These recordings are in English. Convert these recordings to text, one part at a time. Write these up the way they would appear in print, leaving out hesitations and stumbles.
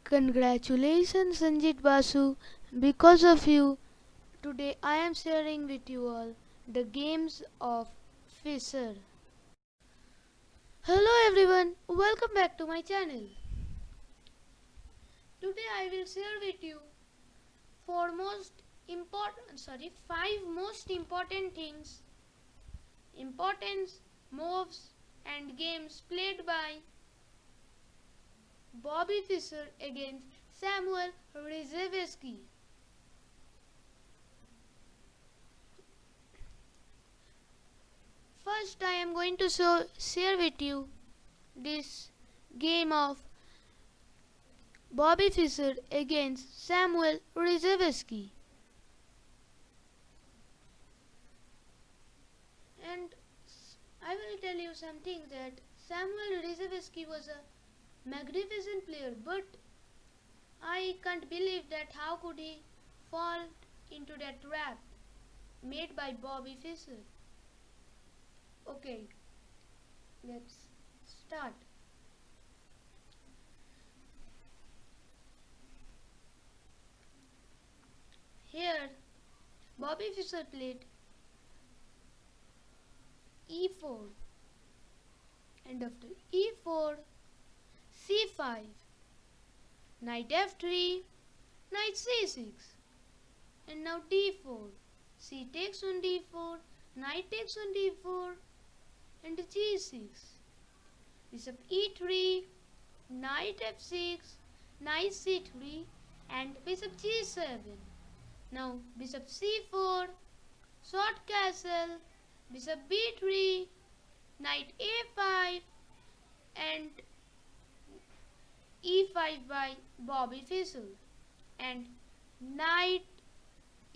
Congratulations Sanjit Basu. Because of you, today I am sharing with you all the games of Fisher. Hello everyone, welcome back to my channel. Today I will share with you five most important things, importance, moves and games played by Bobby Fischer against Samuel Rzewski. First, I am going to share with you this game of Bobby Fischer against Samuel Rzewski. And I will tell you something that Samuel Rzewski was a magnificent player, but I can't believe that how could he fall into that trap made by Bobby Fischer. Okay, let's start. Here, Bobby Fischer played e4, and after e4, c5, knight f3, knight c6, and now d4, c takes on d4, knight takes on d4, and g6, bishop e3, knight f6, knight c3, and bishop g7. Now bishop c4, short castle, bishop b3, knight a5, and e5 by Bobby Fischer, and knight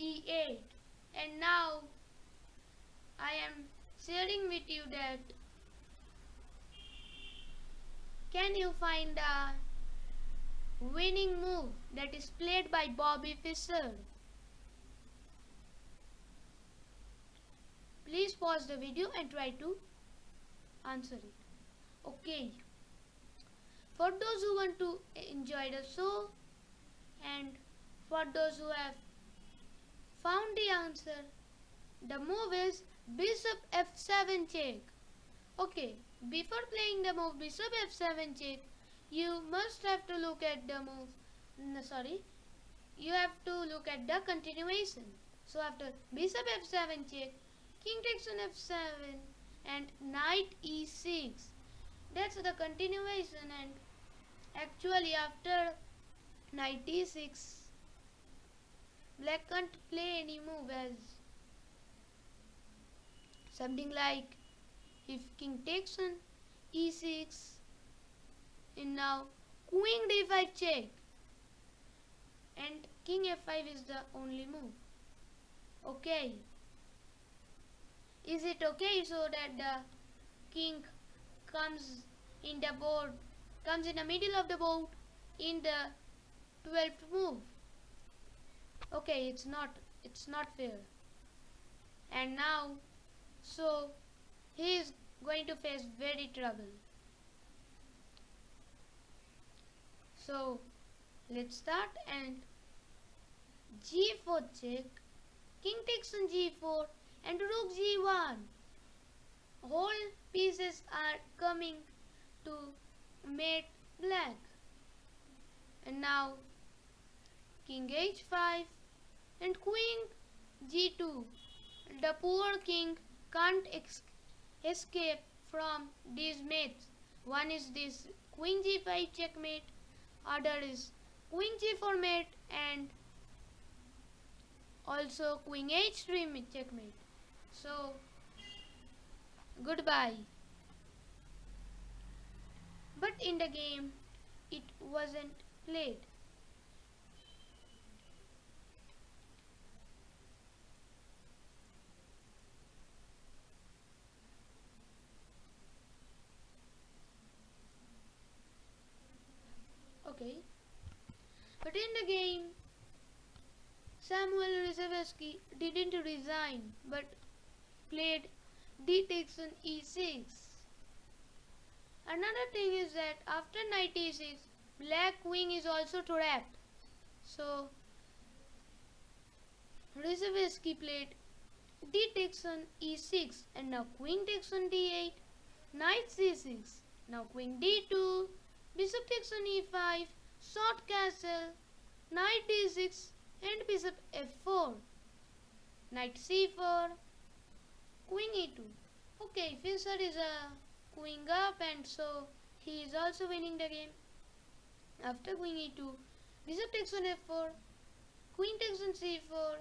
e8. And now I am sharing with you that can you find a winning move that is played by Bobby Fischer? Please pause the video and try to answer it. Okay. For those who want to enjoy the show and for those who have found the answer, the move is bishop f7 check. Okay, before playing the move bishop f7 check, you must have to look at the move, you have to look at the continuation. So after bishop f7 check, king takes on f7 and knight e6. That's the continuation, and actually after knight e6, black can't play any move as something like if king takes on e6, and now queen d5 check, and king f5 is the only move. Okay. Is it okay so that the king comes in the middle of the board in the 12th move? Okay, it's not fair. And now, so he is going to face very trouble. So let's start, and g4 check, king takes on g4, and rook g1. Whole pieces are coming to mate black. And now king h5 and queen g2. The poor king can't escape from these mates. One is this queen g5 checkmate, other is queen g4 mate, and also queen h3 checkmate. So goodbye. But in the game it wasn't played. Okay. But in the game Samuel Rzewski didn't resign but played d takes on e6. Another thing is that after knight e6, black queen is also trapped. So Rzhevsky played d takes on e6 and now queen takes on d8, knight c6, now queen d2, bishop takes on e5, short castle, knight d6 and bishop f4, knight c4, queen e2. Okay, Fischer is queen up and so he is also winning the game. After queen e2, bishop takes on f4, queen takes on c4,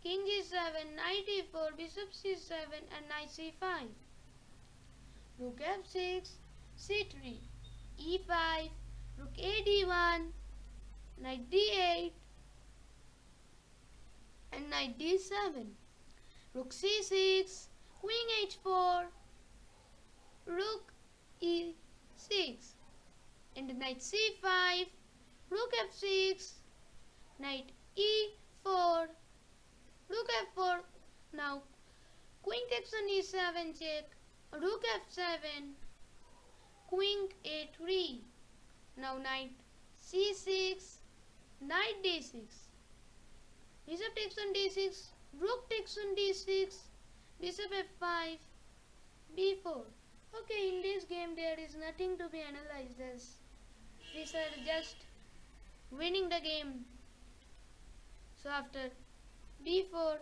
king g7, knight e4, bishop c7 and knight c5. Rook f6, c3, e5, rook a d1, knight d8 and knight d7. Rook c6, queen h4, rook e6 and knight c5, rook f6, knight e4, rook f4. Now queen takes on e7 check, rook f7, queen a3. Now knight c6, knight d6, bishop takes on d6, rook takes on d6, bishop f5, b4. Okay, in this game there is nothing to be analyzed as these are just winning the game. So after b4,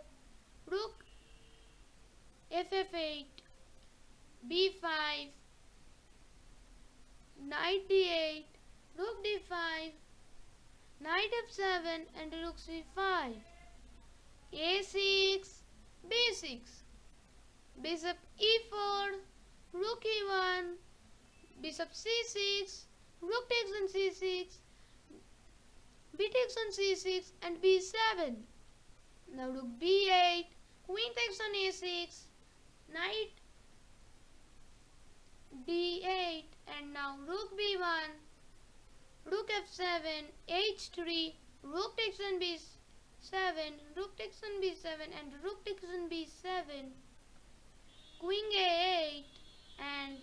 rook ff8, b5, knight d8, rook d5, knight f7 and rook c5, a6, b6, bishop e4, rook e1, bishop c6, rook takes on c6, b takes on c6 and b7. Now rook b8, queen takes on a6, knight d8 and now rook b1, rook f7, h3, rook takes on b7, rook takes on b7 and rook takes on b7, queen a8 and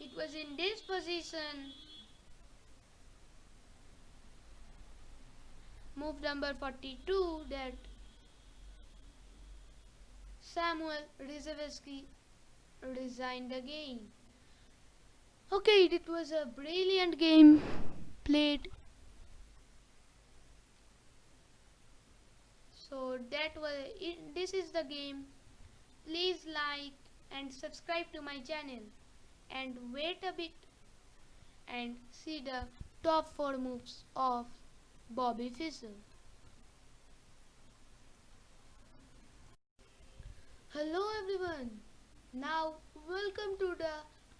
it was in this position. Move number 42 that Samuel Rzhevsky resigned the game. Okay, it was a brilliant game played. So that was it. This is the game. Please like and subscribe to my channel and wait a bit and see the top 4 moves of Bobby Fischer. Hello everyone. Now welcome to the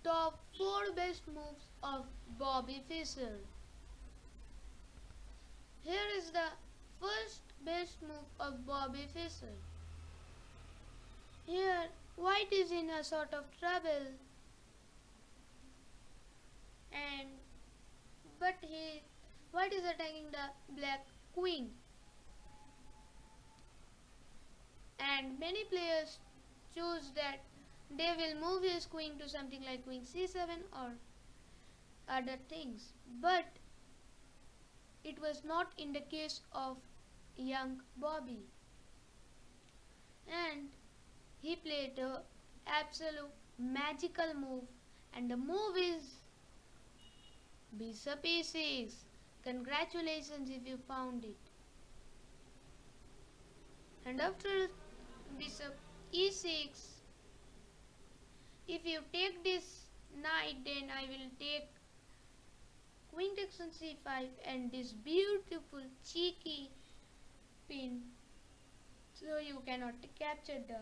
top 4 best moves of Bobby Fischer. Here is the first best move of Bobby Fischer. Here white is in a sort of trouble and white is attacking the black queen. And many players choose that they will move his queen to something like queen c7 or other things. But it was not in the case of young Bobby. And he played an absolute magical move and the move is bishop e6. Congratulations if you found it. And after bishop e6, if you take this knight, then I will take queen takes on c5 and this beautiful cheeky pin, so you cannot capture the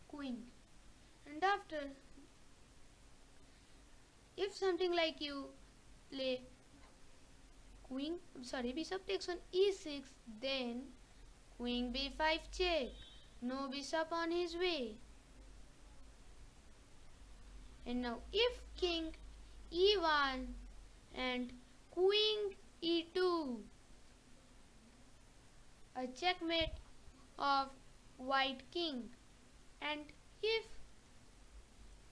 queen. And after, if something like you play bishop takes on e6, then queen b5 check, no bishop on his way. And now if king e1 and queen e2, a checkmate of white king. And if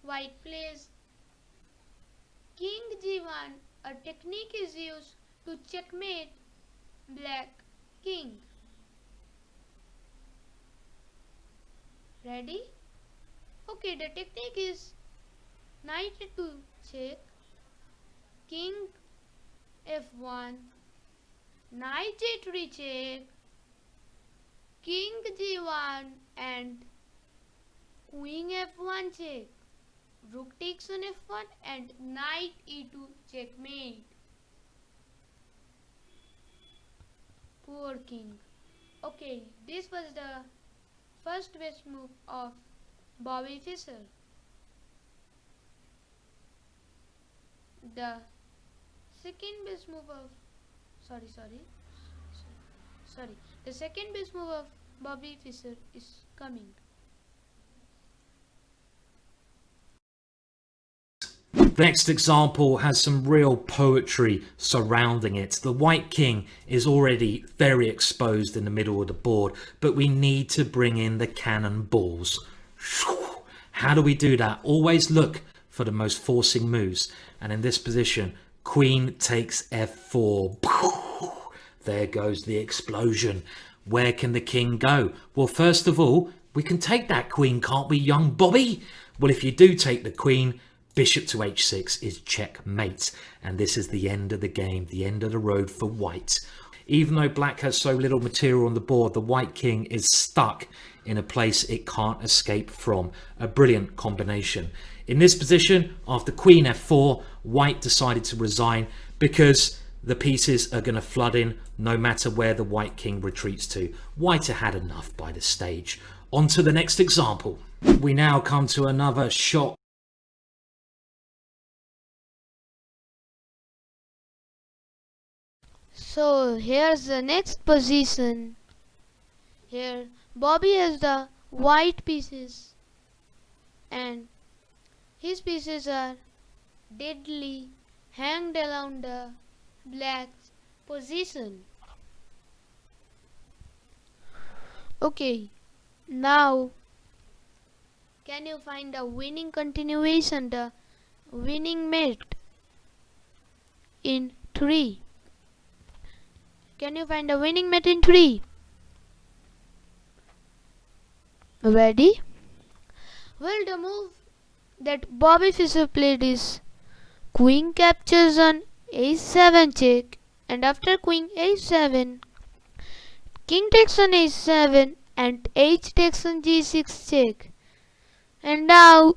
white plays king g1, a technique is used to checkmate black king. Ready? Okay, the technique is knight to check, king f1, knight j3 check, king g1 and queen f1 check, rook takes on f1 and knight e2 checkmate. Poor king. Okay, this was the first best move of Bobby Fischer. The second best move of the second best move of Bobby Fischer is coming. The next example has some real poetry surrounding it. The white king is already very exposed in the middle of the board, but we need to bring in the cannonballs. How do we do that? Always look for the most forcing moves. And in this position, queen takes f4. There goes the explosion. Where can the king go? Well, first of all, we can take that queen, can't we, young Bobby? Well, if you do take the queen, bishop to h6 is checkmate, and this is the end of the game, the end of the road for white. Even though black has so little material on the board, the white king is stuck in a place it can't escape from. A brilliant combination. In this position, after queen f4, white decided to resign because the pieces are going to flood in no matter where the white king retreats to. White had enough by this stage. On to the next example. We now come to another shot. So here's the next position. Here Bobby has the white pieces and his pieces are deadly hanged around the black's position. Okay, now can you find the winning continuation, the winning mate in 3? Can you find the winning mate in 3? Ready? Well, the move that Bobby Fischer played is queen captures on a7 check, and after queen a7, king takes on a7 and h takes on g6 check. And now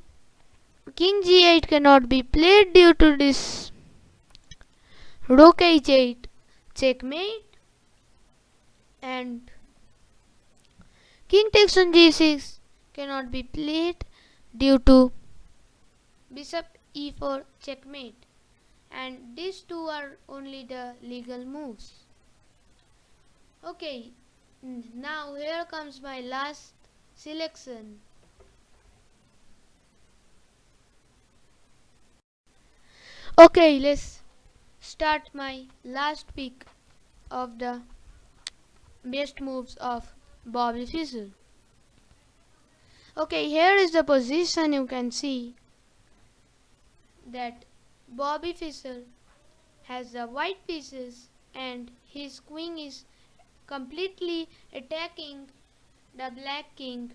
king g8 cannot be played due to this. Rook h8 checkmate, and king takes on g6 cannot be played due to bishop e4 checkmate, and these two are only the legal moves. Okay, now here comes my last selection. Okay, let's start my last pick of the best moves of Bobby Fischer. Okay, here is the position. You can see that Bobby Fischer has the white pieces and his queen is completely attacking the black king.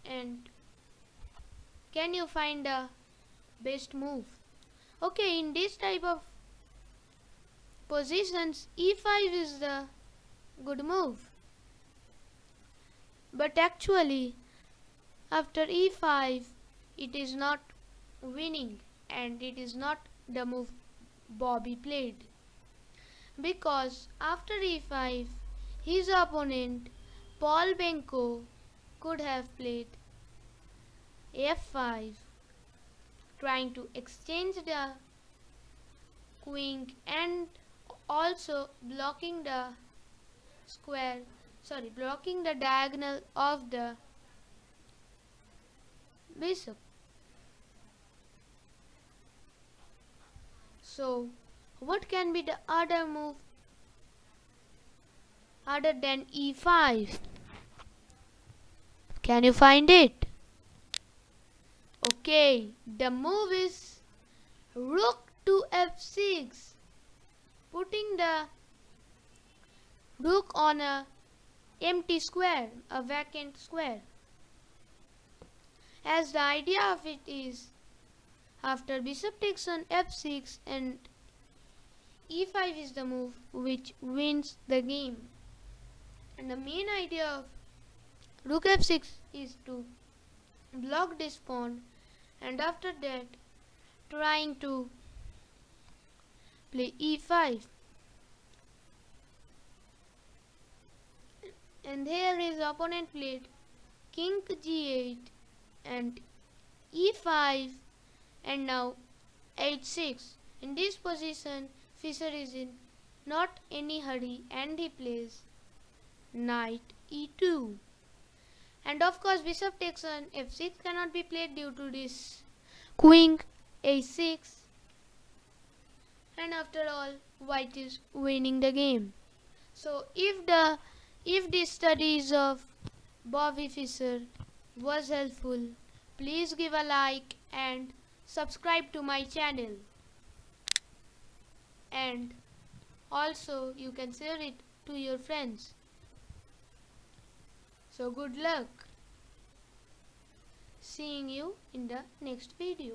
And can you find the best move? Okay, in this type of positions, e5 is the good move. But actually, after e5, it is not winning and it is not the move Bobby played. Because after e5, his opponent Paul Benko could have played f5, trying to exchange the queen and also blocking the diagonal of the bishop. So what can be the other move other than e5? Can you find it? Okay, the move is rook to f6, putting the rook on a empty square, a vacant square. As the idea of it is, after bishop takes on f6 and e5 is the move which wins the game. And the main idea of rook f6 is to block this pawn, and after that trying to play e5. And here his opponent played king g8 and e5 and now h6. In this position Fischer is in not any hurry and he plays knight e2. And of course bishop takes on f6 cannot be played due to this queen a6. And after all, white is winning the game. So if the studies of Bobby Fischer was helpful, please give a like and subscribe to my channel. And also you can share it to your friends. So good luck. Seeing you in the next video.